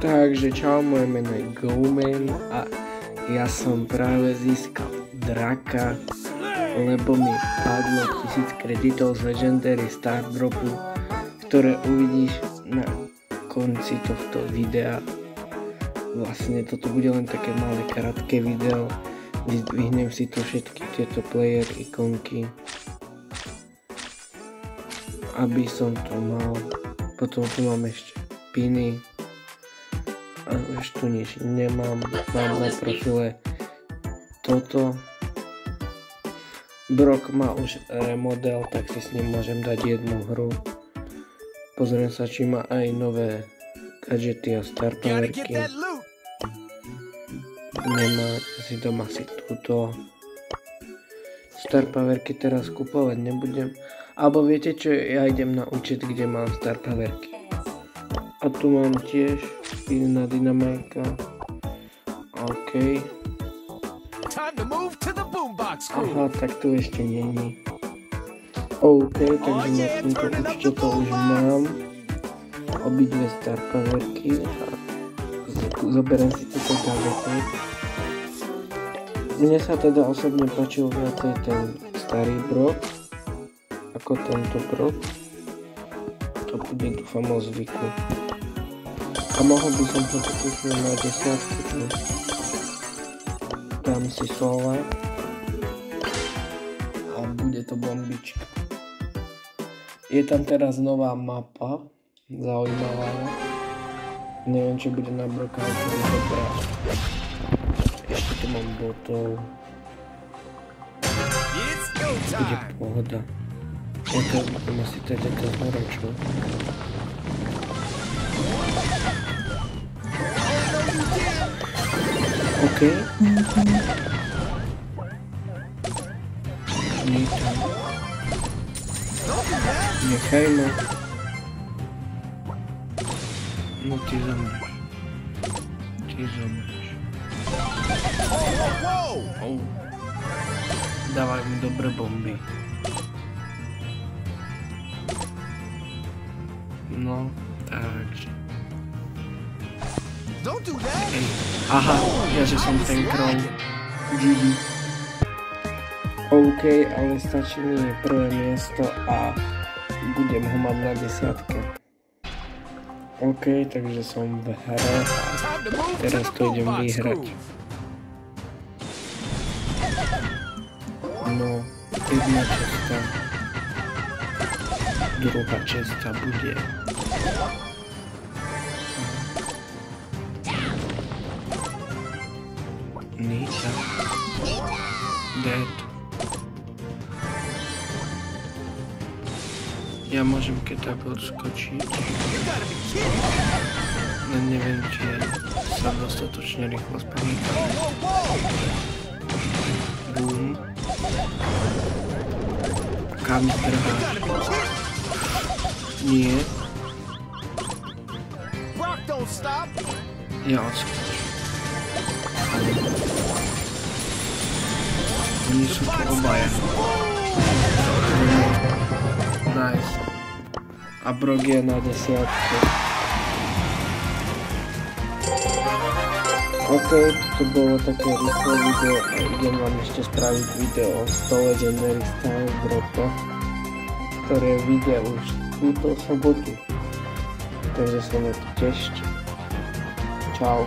Takže čau, moje meno je Goman a ja som práve získal draka, lebo mi padlo 1000 kreditov z Legendary Stardropu, ktoré uvidíš na konci tohto videa. Vlastne toto bude len také malé krátke video, vyzdvihnem si tu všetky tieto player ikonky, aby som to mal. Potom tu mám ešte piny. A už tu nič nemám, mám na profile toto. Brock má už remodel, tak si s ním môžem dať jednu hru. Pozriem sa, či má aj nové gadgety a star powerky. Nemá, si dám asi túto. Star powerky teraz kupovať nebudem. Alebo viete čo, ja idem na účet, kde mám star powerky. A tu mám tiež na Dynamajka. OK. Aha, tak tu ešte není. OK, takže na tomto účte to už mám. Obidve star powerky. Zoberiem si toto gadgety. Mne sa teda osobne páčil viacej ten starý Brock ako tento Brock. To bude, dúfam, o zvyku. A mohol by som ho tuknúť na 10, dám si slova a bude to bombička. Je tam teraz nová mapa, zaujímavá. Neviem, čo bude na Brocka, ale to bude dobrá. Ešte tu mám botov. Bude pohoda. Ja to budem asi teda to zhoročil. OK. Vítam. Nechaj ma. No ty zomreš. Oh. Dávaj mi dobré bomby. No, takže. Ej, aha, ja že som ten krov. GG. OK, ale stačí mi prvé miesto a budem ho mať na 10. OK, takže som v hre a teraz to idem vyhrať. No, jedna česta. Druhá česta bude. Nita. Dead. Ja môžem keď tak odskočiť. No neviem, či sa dostatočne rýchlo spomínam. Boom. Kam trháš? Nie. Ja odskočím. Oni sú tu obaja. Nice. A Brock je na 10. OK, toto bolo také rýchle video a idem vám ešte spraviť video o 100 Legendary Stardropoch, ktoré vidia už túto sobotu. Takže sa na to tešte. Čau.